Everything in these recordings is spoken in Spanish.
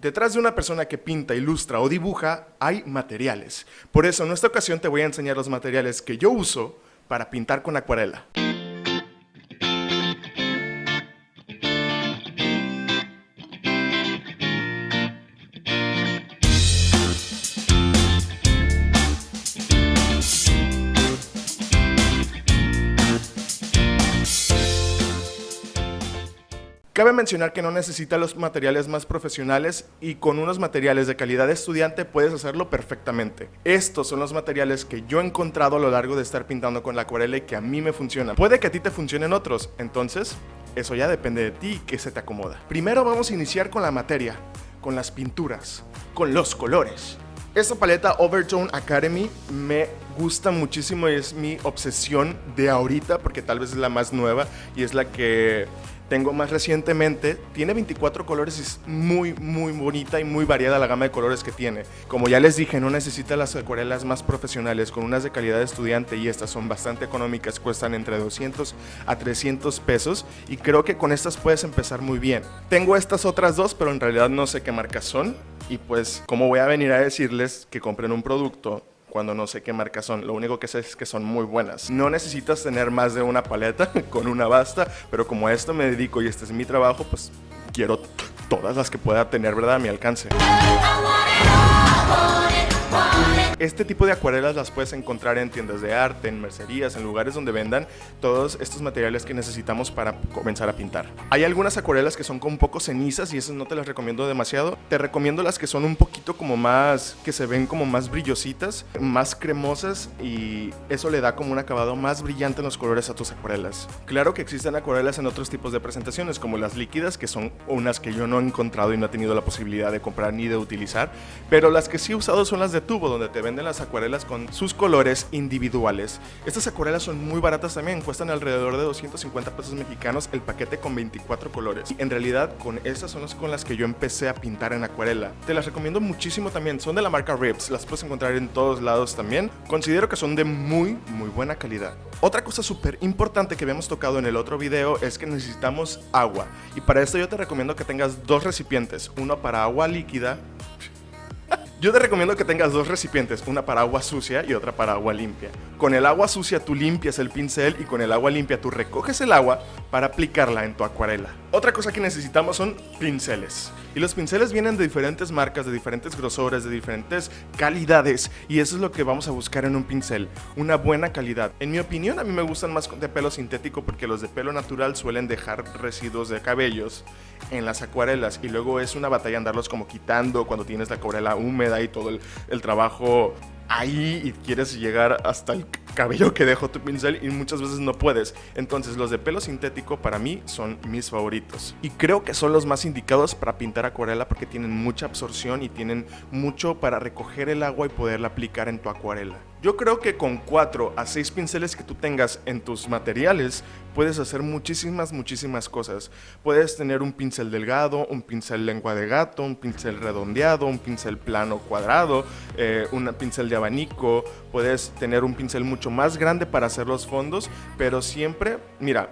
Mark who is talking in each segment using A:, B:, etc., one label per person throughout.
A: Detrás de una persona que pinta, ilustra o dibuja, hay materiales. Por eso, en esta ocasión te voy a enseñar los materiales que yo uso para pintar con acuarela. Cabe mencionar que no necesitas los materiales más profesionales y con unos materiales de calidad de estudiante puedes hacerlo perfectamente. Estos son los materiales que yo he encontrado a lo largo de estar pintando con la acuarela y que a mí me funcionan. Puede que a ti te funcionen otros, entonces eso ya depende de ti y que se te acomoda. Primero vamos a iniciar con la materia, con las pinturas, con los colores. Esta paleta Overtone Academy me gusta muchísimo y es mi obsesión de ahorita porque tal vez es la más nueva y es la que tengo más recientemente. Tiene 24 colores y es muy bonita y muy variada la gama de colores que tiene. Como ya les dije, no necesita las acuarelas más profesionales, con unas de calidad de estudiante, y estas son bastante económicas, cuestan entre 200 a 300 pesos y creo que con estas puedes empezar muy bien. Tengo estas otras dos, pero en realidad no sé qué marcas son y pues como voy a venir a decirles que compren un producto cuando no sé qué marcas son. Lo único que sé es que son muy buenas. No necesitas tener más de una paleta, con una basta, pero como a esto me dedico y este es mi trabajo, pues quiero todas las que pueda tener, ¿verdad?, a mi alcance. Este tipo de acuarelas las puedes encontrar en tiendas de arte, en mercerías, en lugares donde vendan todos estos materiales que necesitamos para comenzar a pintar. Hay algunas acuarelas que son como un poco cenizas y esas no te las recomiendo demasiado. Te recomiendo las que son un poquito como más, que se ven como más brillositas, más cremosas, y eso le da como un acabado más brillante en los colores a tus acuarelas. Claro que existen acuarelas en otros tipos de presentaciones, como las líquidas, que son unas que yo no he encontrado y no he tenido la posibilidad de comprar ni de utilizar, pero las que sí he usado son las de tubo, donde te venden las acuarelas con sus colores individuales. Estas acuarelas son muy baratas también, cuestan alrededor de 250 pesos mexicanos el paquete con 24 colores. En realidad, con estas son las con las que yo empecé a pintar en acuarela. Te las recomiendo muchísimo también, son de la marca Rips, las puedes encontrar en todos lados también. Considero que son de muy buena calidad. Otra cosa súper importante que habíamos tocado en el otro video es que necesitamos agua, y para esto yo te recomiendo que tengas dos recipientes, uno para agua líquida. Yo te recomiendo que tengas dos recipientes, una para agua sucia y otra para agua limpia. Con el agua sucia tú limpias el pincel y con el agua limpia tú recoges el agua para aplicarla en tu acuarela. Otra cosa que necesitamos son pinceles. Y los pinceles vienen de diferentes marcas, de diferentes grosores, de diferentes calidades, y eso es lo que vamos a buscar en un pincel, una buena calidad. En mi opinión, a mí me gustan más de pelo sintético porque los de pelo natural suelen dejar residuos de cabellos en las acuarelas y luego es una batalla andarlos como quitando cuando tienes la acuarela húmeda y todo el trabajo ahí y quieres llegar hasta el cabello que dejó tu pincel y muchas veces no puedes. Entonces los de pelo sintético para mí son mis favoritos y creo que son los más indicados para pintar acuarela porque tienen mucha absorción y tienen mucho para recoger el agua y poderla aplicar en tu acuarela. Yo creo que con 4 a 6 pinceles que tú tengas en tus materiales puedes hacer muchísimas cosas. Puedes tener un pincel delgado, un pincel lengua de gato, un pincel redondeado, un pincel plano cuadrado, un pincel de abanico. Puedes tener un pincel mucho más grande para hacer los fondos, pero siempre, mira,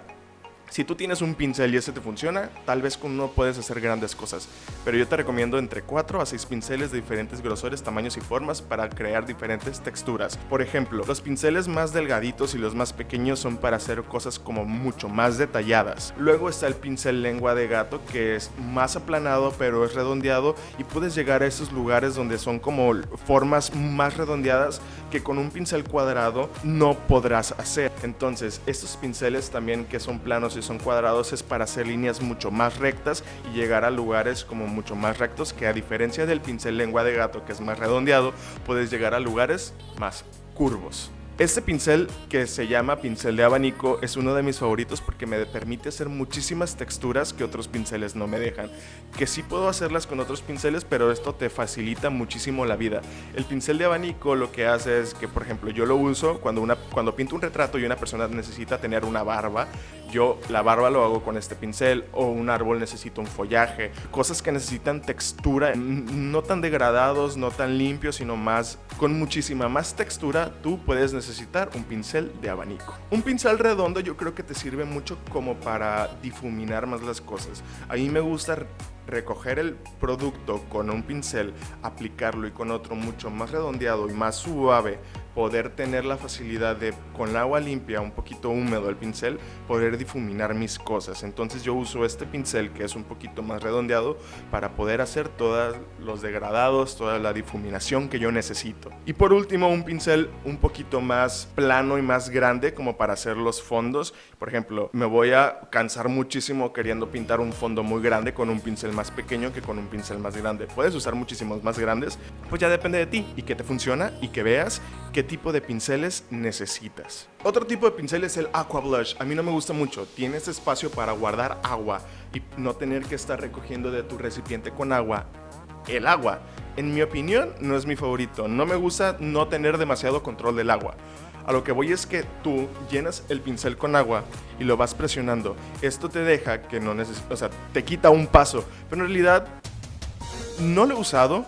A: si tú tienes un pincel y ese te funciona, tal vez con uno puedes hacer grandes cosas, pero yo te recomiendo entre 4 a 6 pinceles de diferentes grosores, tamaños y formas para crear diferentes texturas. Por ejemplo, los pinceles más delgaditos y los más pequeños son para hacer cosas como mucho más detalladas. Luego está el pincel lengua de gato, que es más aplanado pero es redondeado y puedes llegar a esos lugares donde son como formas más redondeadas que con un pincel cuadrado no podrás hacer. Entonces, estos pinceles también que son planos y son cuadrados es para hacer líneas mucho más rectas y llegar a lugares como mucho más rectos, que a diferencia del pincel lengua de gato que es más redondeado, puedes llegar a lugares más curvos. Este pincel, que se llama pincel de abanico, es uno de mis favoritos porque me permite hacer muchísimas texturas que otros pinceles no me dejan. Que sí puedo hacerlas con otros pinceles, pero esto te facilita muchísimo la vida. El pincel de abanico lo que hace es que, por ejemplo, yo lo uso cuando pinto un retrato y una persona necesita tener una barba. Yo la barba lo hago con este pincel, o un árbol necesita un follaje, cosas que necesitan textura, no tan degradados, no tan limpios, sino más, con muchísima más textura. Tú puedes necesitar un pincel de abanico. Un pincel redondo yo creo que te sirve mucho como para difuminar más las cosas. A mí me gusta recoger el producto con un pincel, aplicarlo y con otro mucho más redondeado y más suave, poder tener la facilidad de, con agua limpia, un poquito húmedo el pincel, poder difuminar mis cosas. Entonces yo uso este pincel que es un poquito más redondeado para poder hacer todos los degradados, toda la difuminación que yo necesito. Y por último, un pincel un poquito más plano y más grande como para hacer los fondos. Por ejemplo, me voy a cansar muchísimo queriendo pintar un fondo muy grande con un pincel más pequeño que con un pincel más grande. Puedes usar muchísimos más grandes, pues ya depende de ti y que te funciona y que veas qué tipo de pinceles necesitas. Otro tipo de pincel es el Aqua Blush. A mí no me gusta mucho. Tienes espacio para guardar agua y no tener que estar recogiendo de tu recipiente con agua el agua. En mi opinión, no es mi favorito. No me gusta no tener demasiado control del agua. A lo que voy es que tú llenas el pincel con agua y lo vas presionando. Esto te deja que no necesitas, o sea, te quita un paso. Pero en realidad, no lo he usado.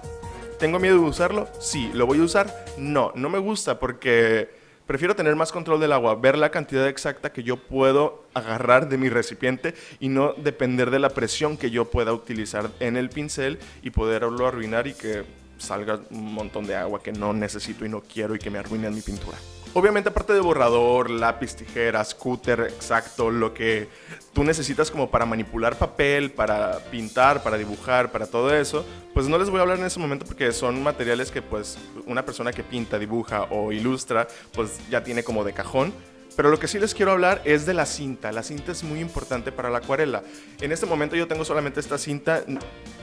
A: ¿Tengo miedo de usarlo? Sí. ¿Lo voy a usar? No. No me gusta porque prefiero tener más control del agua, ver la cantidad exacta que yo puedo agarrar de mi recipiente y no depender de la presión que yo pueda utilizar en el pincel y poderlo arruinar y que salga un montón de agua que no necesito y no quiero y que me arruine mi pintura. Obviamente, aparte de borrador, lápiz, tijeras, cúter, exacto, lo que tú necesitas como para manipular papel, para pintar, para dibujar, para todo eso, pues no les voy a hablar en ese momento porque son materiales que pues una persona que pinta, dibuja o ilustra pues ya tiene como de cajón. Pero lo que sí les quiero hablar es de la cinta. La cinta es muy importante para la acuarela. En este momento yo tengo solamente esta cinta.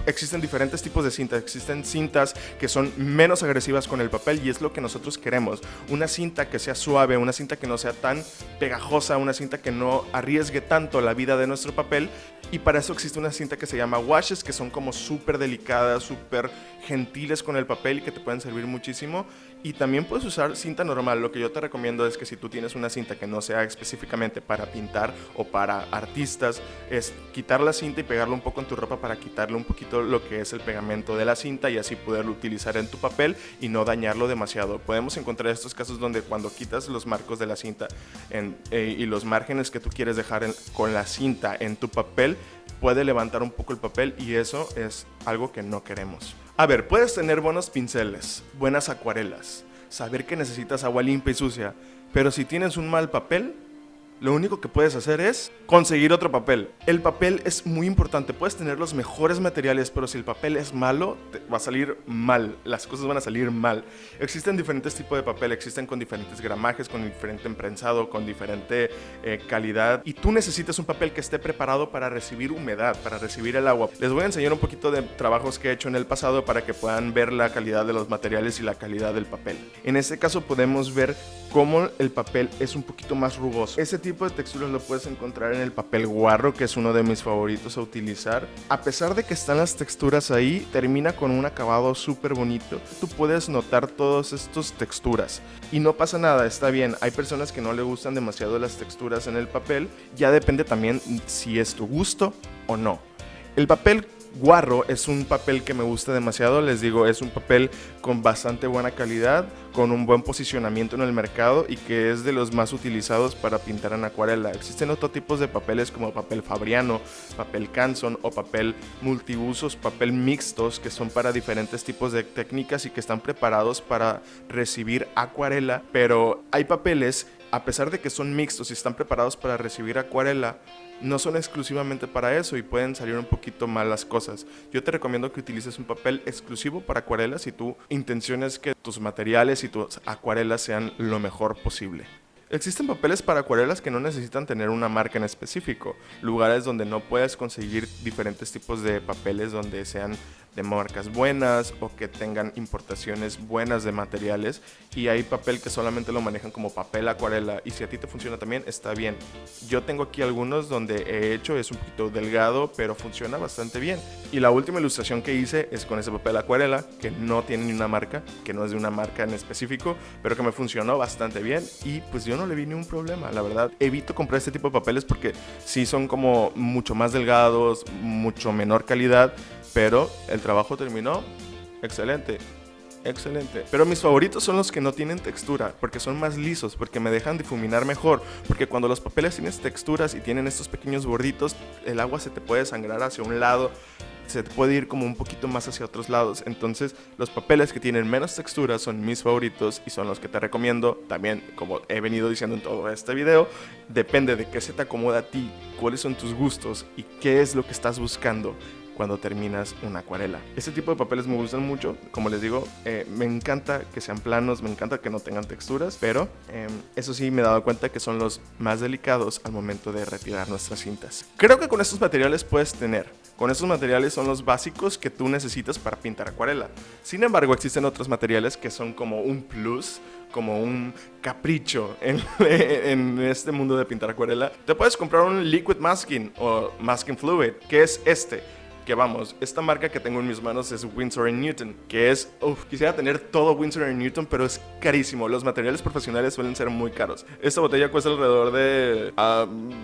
A: Existen diferentes tipos de cinta. Existen cintas que son menos agresivas con el papel y es lo que nosotros queremos. Una cinta que sea suave, una cinta que no sea tan pegajosa, una cinta que no arriesgue tanto la vida de nuestro papel. Y para eso existe una cinta que se llama washes, que son como súper delicadas, súper gentiles con el papel y que te pueden servir muchísimo. Y también puedes usar cinta normal. Lo que yo te recomiendo es que si tú tienes una cinta que no sea específicamente para pintar o para artistas, es quitar la cinta y pegarla un poco en tu ropa para quitarle un poquito lo que es el pegamento de la cinta y así poderlo utilizar en tu papel y no dañarlo demasiado. Podemos encontrar estos casos donde cuando quitas los marcos de la cinta y los márgenes que tú quieres dejar con la cinta en tu papel, puede levantar un poco el papel y eso es algo que no queremos. A ver, puedes tener buenos pinceles, buenas acuarelas, saber que necesitas agua limpia y sucia, pero si tienes un mal papel, lo único que puedes hacer es conseguir otro papel. El papel es muy importante, puedes tener los mejores materiales, pero si el papel es malo, te va a salir mal, las cosas van a salir mal. Existen diferentes tipos de papel, existen con diferentes gramajes, con diferente emprensado, con diferente calidad, y tú necesitas un papel que esté preparado para recibir humedad, para recibir el agua. Les voy a enseñar un poquito de trabajos que he hecho en el pasado para que puedan ver la calidad de los materiales y la calidad del papel. En este caso podemos ver cómo el papel es un poquito más rugoso. Ese tipo de texturas lo puedes encontrar en el papel guarro, que es uno de mis favoritos a utilizar. A pesar de que están las texturas ahí, termina con un acabado súper bonito. Tú puedes notar todas estas texturas y no pasa nada, está bien. Hay personas que no le gustan demasiado las texturas en el papel, ya depende también si es tu gusto o no. El papel guarro es un papel que me gusta demasiado, les digo, es un papel con bastante buena calidad, con un buen posicionamiento en el mercado y que es de los más utilizados para pintar en acuarela. Existen otros tipos de papeles como papel Fabriano, papel Canson o papel multiusos, papel mixtos, que son para diferentes tipos de técnicas y que están preparados para recibir acuarela, pero hay papeles, a pesar de que son mixtos y están preparados para recibir acuarela, no son exclusivamente para eso y pueden salir un poquito mal las cosas. Yo te recomiendo que utilices un papel exclusivo para acuarelas si tu intención es que tus materiales y tus acuarelas sean lo mejor posible. Existen papeles para acuarelas que no necesitan tener una marca en específico, lugares donde no puedes conseguir diferentes tipos de papeles donde sean de marcas buenas o que tengan importaciones buenas de materiales, y hay papel que solamente lo manejan como papel acuarela y si a ti te funciona también está bien. Yo tengo aquí algunos donde he hecho, es un poquito delgado pero funciona bastante bien, y la última ilustración que hice es con ese papel acuarela que no tiene ni una marca, que no es de una marca en específico, pero que me funcionó bastante bien y pues yo no le vi ni un problema. La verdad, evito comprar este tipo de papeles porque sí son como mucho más delgados, mucho menor calidad, pero el trabajo terminó excelente. Excelente. Pero mis favoritos son los que no tienen textura, porque son más lisos, porque me dejan difuminar mejor, porque cuando los papeles tienen texturas y tienen estos pequeños borditos, el agua se te puede sangrar hacia un lado se puede ir como un poquito más hacia otros lados. Entonces los papeles que tienen menos textura son mis favoritos y son los que te recomiendo. También, como he venido diciendo en todo este video, depende de qué se te acomoda a ti, cuáles son tus gustos y qué es lo que estás buscando cuando terminas una acuarela. Este tipo de papeles me gustan mucho, como les digo, me encanta que sean planos, me encanta que no tengan texturas, pero eso sí me he dado cuenta que son los más delicados al momento de retirar nuestras cintas. Creo que con estos materiales puedes tener, con estos materiales son los básicos que tú necesitas para pintar acuarela. Sin embargo, existen otros materiales que son como un plus, como un capricho en este mundo de pintar acuarela. Te puedes comprar un liquid masking o masking fluid, que es que vamos, esta marca que tengo en mis manos es Winsor & Newton, que es, quisiera tener todo Winsor & Newton, pero es carísimo. Los materiales profesionales suelen ser muy caros. Esta botella cuesta alrededor de,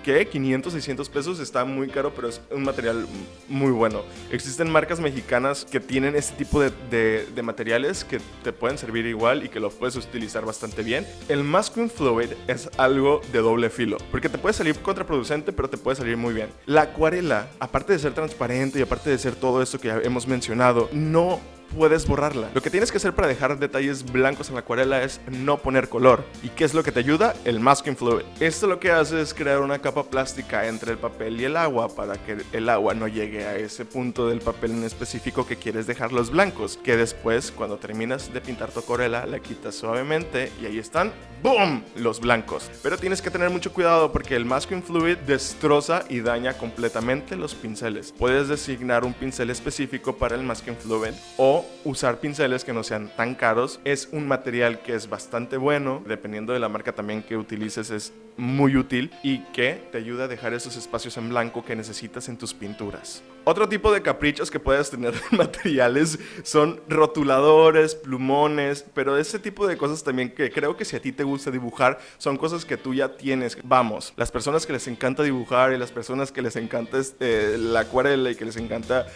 A: ¿qué? 500, 600 pesos, está muy caro, pero es un material muy bueno. Existen marcas mexicanas que tienen este tipo de materiales que te pueden servir igual y que lo puedes utilizar bastante bien. El masking fluid es algo de doble filo, porque te puede salir contraproducente, pero te puede salir muy bien. La acuarela, aparte de ser transparente y aparte de ser todo esto que ya hemos mencionado, no puedes borrarla. Lo que tienes que hacer para dejar detalles blancos en la acuarela es no poner color. ¿Y qué es lo que te ayuda? El masking fluid. Esto lo que hace es crear una capa plástica entre el papel y el agua para que el agua no llegue a ese punto del papel en específico que quieres dejarlos blancos, que después, cuando terminas de pintar tu acuarela, la quitas suavemente y ahí están, ¡boom!, los blancos. Pero tienes que tener mucho cuidado porque el masking fluid destroza y daña completamente los pinceles. Puedes designar un pincel específico para el masking fluid o usar pinceles que no sean tan caros. Es un material que es bastante bueno, dependiendo de la marca también que utilices es muy útil y que te ayuda a dejar esos espacios en blanco que necesitas en tus pinturas. Otro tipo de caprichos que puedes tener en materiales son rotuladores, plumones, pero ese tipo de cosas también que creo que si a ti te gusta dibujar son cosas que tú ya tienes. Vamos, las personas que les encanta dibujar y las personas que les encanta la acuarela y que les encanta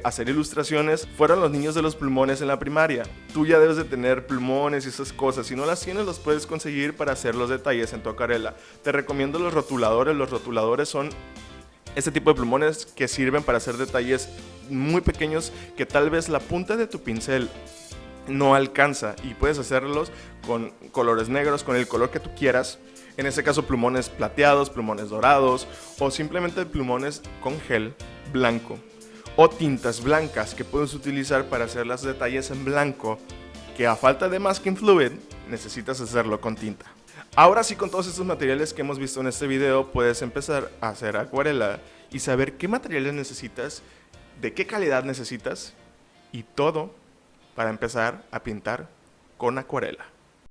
A: hacer ilustraciones fueron los niños de los plumones en la primaria. Tú ya debes de tener plumones y esas cosas. Si no las tienes, los puedes conseguir para hacer los detalles en tu acuarela. Te recomiendo los rotuladores. Los rotuladores son este tipo de plumones que sirven para hacer detalles muy pequeños que tal vez la punta de tu pincel no alcanza y puedes hacerlos con colores negros, con el color que tú quieras. En este caso plumones plateados, plumones dorados o simplemente plumones con gel blanco o tintas blancas que puedes utilizar para hacer los detalles en blanco que a falta de masking fluid necesitas hacerlo con tinta. Ahora sí, con todos estos materiales que hemos visto en este video, puedes empezar a hacer acuarela y saber qué materiales necesitas, de qué calidad necesitas y todo para empezar a pintar con acuarela.